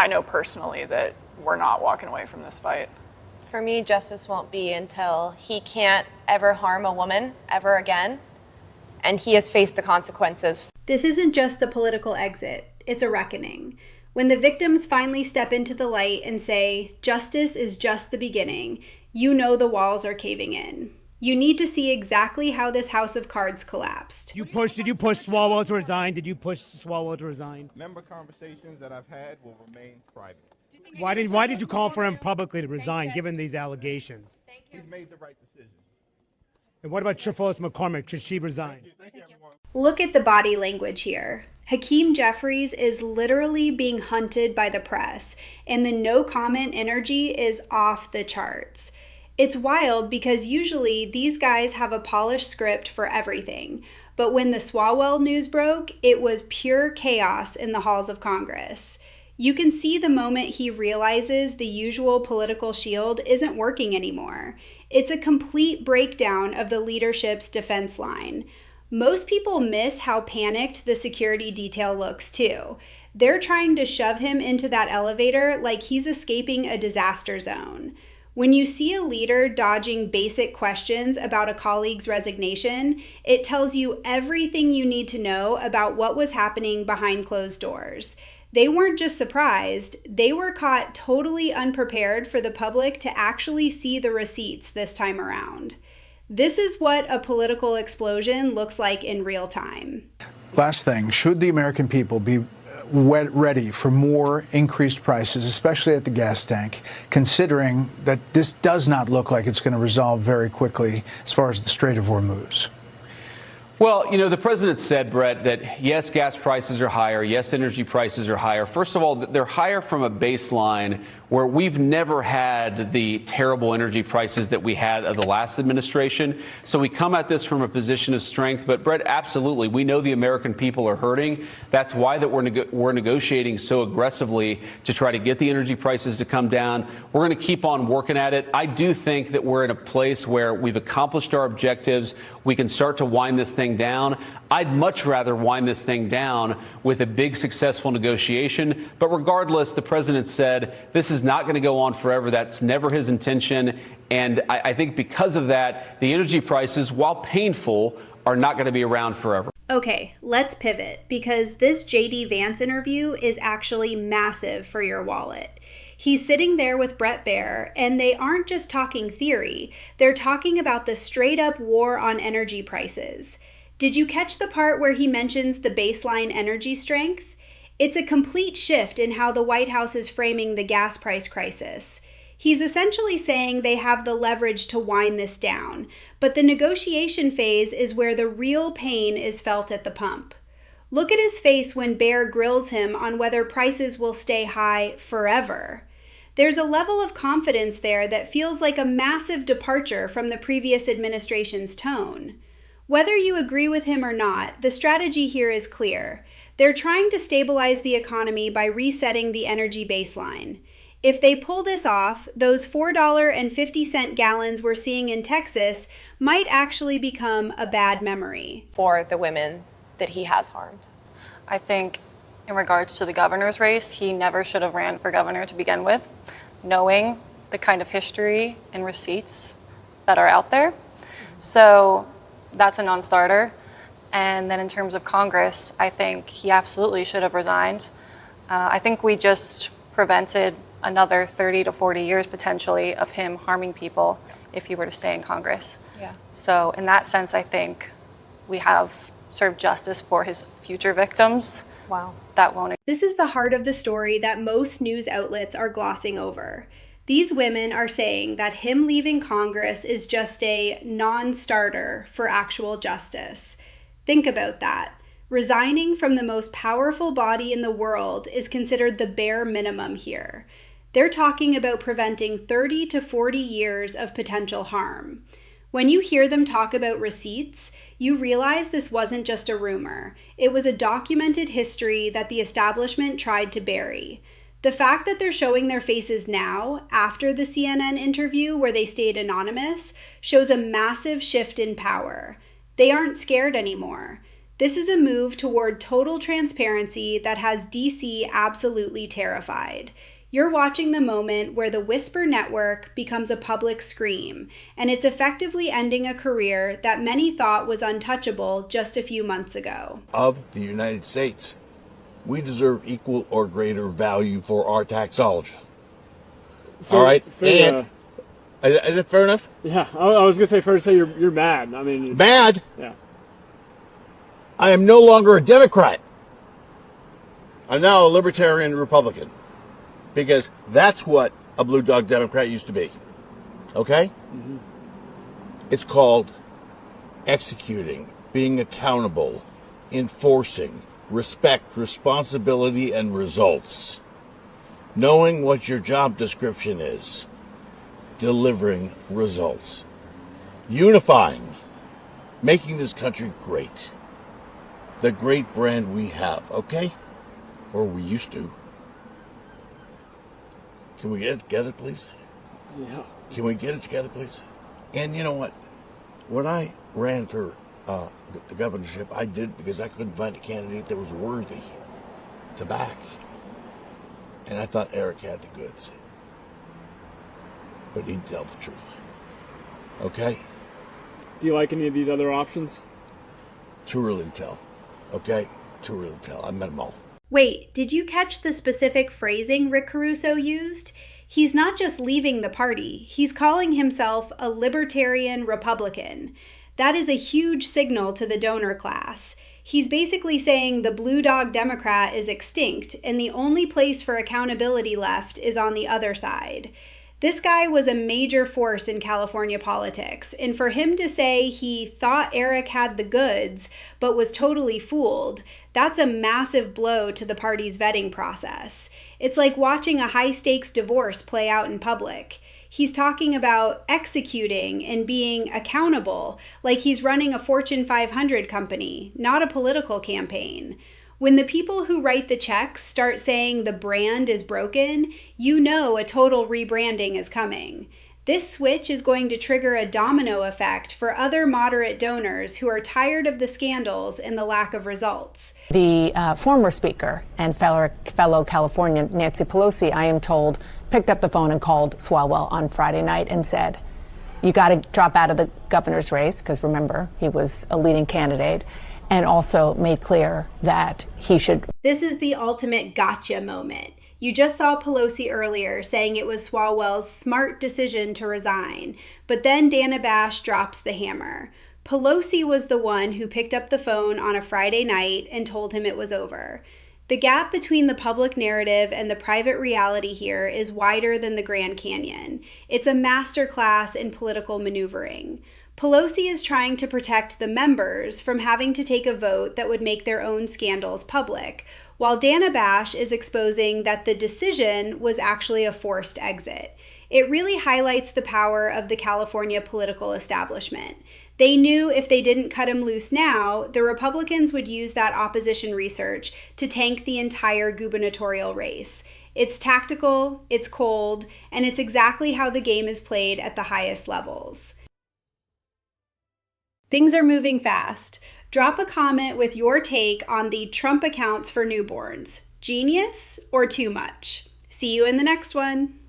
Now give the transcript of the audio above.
I know personally that we're not walking away from this fight. For me, justice won't be until he can't ever harm a woman ever again, and he has faced the consequences. This isn't just a political exit, it's a reckoning. When the victims finally step into the light and say, justice is just the beginning, you know the walls are caving in. You need to see exactly how this house of cards collapsed. Did you push Swalwell to resign? Did you push Swalwell to resign? Member conversations that I've had will remain private. Why did you call for him publicly to resign, given these allegations? He's made the right decision. And what about Trifolis McCormick? Should she resign? Thank you, everyone. Look at the body language here. Hakeem Jeffries is literally being hunted by the press, and the no comment energy is off the charts. It's wild because usually these guys have a polished script for everything, but when the Swalwell news broke, it was pure chaos in the halls of Congress. You can see the moment he realizes the usual political shield isn't working anymore. It's a complete breakdown of the leadership's defense line. Most people miss how panicked the security detail looks too. They're trying to shove him into that elevator like he's escaping a disaster zone. When you see a leader dodging basic questions about a colleague's resignation, it tells you everything you need to know about what was happening behind closed doors. They weren't just surprised, they were caught totally unprepared for the public to actually see the receipts this time around. This is what a political explosion looks like in real time. Last thing, should the American people be ready for more increased prices, especially at the gas tank, considering that this does not look like it's going to resolve very quickly as far as the Strait of Hormuz? Well, the president said, Brett, that yes, gas prices are higher. Yes, energy prices are higher. First of all, they're higher from a baseline where we've never had the terrible energy prices that we had of the last administration. So we come at this from a position of strength. But, Brett, absolutely, we know the American people are hurting. That's why that we're negotiating so aggressively to try to get the energy prices to come down. We're going to keep on working at it. I do think that we're in a place where we've accomplished our objectives. We can start to wind this thing down. I'd much rather wind this thing down with a big successful negotiation. But regardless, the president said this is not going to go on forever. That's never his intention. And I think because of that, the energy prices, while painful, are not going to be around forever. Okay, let's pivot because this JD Vance interview is actually massive for your wallet. He's sitting there with Bret Baier, and they aren't just talking theory. They're talking about the straight-up war on energy prices. Did you catch the part where he mentions the baseline energy strength? It's a complete shift in how the White House is framing the gas price crisis. He's essentially saying they have the leverage to wind this down, but the negotiation phase is where the real pain is felt at the pump. Look at his face when Baier grills him on whether prices will stay high forever. There's a level of confidence there that feels like a massive departure from the previous administration's tone. Whether you agree with him or not, the strategy here is clear. They're trying to stabilize the economy by resetting the energy baseline. If they pull this off, those $4.50 gallons we're seeing in Texas might actually become a bad memory. For the women that he has harmed. I think in regards to the governor's race, he never should have ran for governor to begin with, knowing the kind of history and receipts that are out there. So that's a non-starter. And then in terms of Congress, I think he absolutely should have resigned. I think we just prevented another 30 to 40 years potentially of him harming people if he were to stay in Congress. Yeah. So in that sense, I think we have served justice for his future victims. Wow. That won't. This is the heart of the story that most news outlets are glossing over. These women are saying that him leaving Congress is just a non-starter for actual justice. Think about that. Resigning from the most powerful body in the world is considered the bare minimum here. They're talking about preventing 30 to 40 years of potential harm. When you hear them talk about receipts, you realize this wasn't just a rumor. It was a documented history that the establishment tried to bury. The fact that they're showing their faces now, after the CNN interview where they stayed anonymous, shows a massive shift in power. They aren't scared anymore. This is a move toward total transparency that has DC absolutely terrified. You're watching the moment where the Whisper Network becomes a public scream, and it's effectively ending a career that many thought was untouchable just a few months ago. Of the United States, we deserve equal or greater value for our tax dollars. All right? Fair, Is it fair enough? yeah, I was going to say, fair to say you're mad. I mean, Mad? yeah. I am no longer a Democrat. I'm now a Libertarian Republican. Because that's what a blue dog Democrat used to be. Okay? Mm-hmm. It's called executing, being accountable, enforcing, respect, responsibility, and results. Knowing what your job description is. Delivering results. Unifying. Making this country great. The great brand we have, okay? Or we used to. Can we get it together, please? Yeah. Can we get it together, please? And you know what? When I ran for the governorship, I did because I couldn't find a candidate that was worthy to back. And I thought Eric had the goods. But he didn't tell the truth. Okay? Do you like any of these other options? Too early to tell. Okay? Too early to tell. I met them all. Wait, did you catch the specific phrasing Rick Caruso used? He's not just leaving the party, he's calling himself a Libertarian Republican. That is a huge signal to the donor class. He's basically saying the blue dog Democrat is extinct and the only place for accountability left is on the other side. This guy was a major force in California politics, and for him to say he thought Eric had the goods but was totally fooled, that's a massive blow to the party's vetting process. It's like watching a high-stakes divorce play out in public. He's talking about executing and being accountable, like he's running a Fortune 500 company, not a political campaign. When the people who write the checks start saying the brand is broken, you know a total rebranding is coming. This switch is going to trigger a domino effect for other moderate donors who are tired of the scandals and the lack of results. The former speaker and fellow Californian Nancy Pelosi, I am told, picked up the phone and called Swalwell on Friday night and said, you got to drop out of the governor's race, because remember, he was a leading candidate, and also made clear that he should. This is the ultimate gotcha moment. You just saw Pelosi earlier saying it was Swalwell's smart decision to resign, but then Dana Bash drops the hammer. Pelosi was the one who picked up the phone on a Friday night and told him it was over. The gap between the public narrative and the private reality here is wider than the Grand Canyon. It's a masterclass in political maneuvering. Pelosi is trying to protect the members from having to take a vote that would make their own scandals public, while Dana Bash is exposing that the decision was actually a forced exit. It really highlights the power of the California political establishment. They knew if they didn't cut him loose now, the Republicans would use that opposition research to tank the entire gubernatorial race. It's tactical, it's cold, and it's exactly how the game is played at the highest levels. Things are moving fast. Drop a comment with your take on the Trump accounts for newborns. Genius or too much? See you in the next one.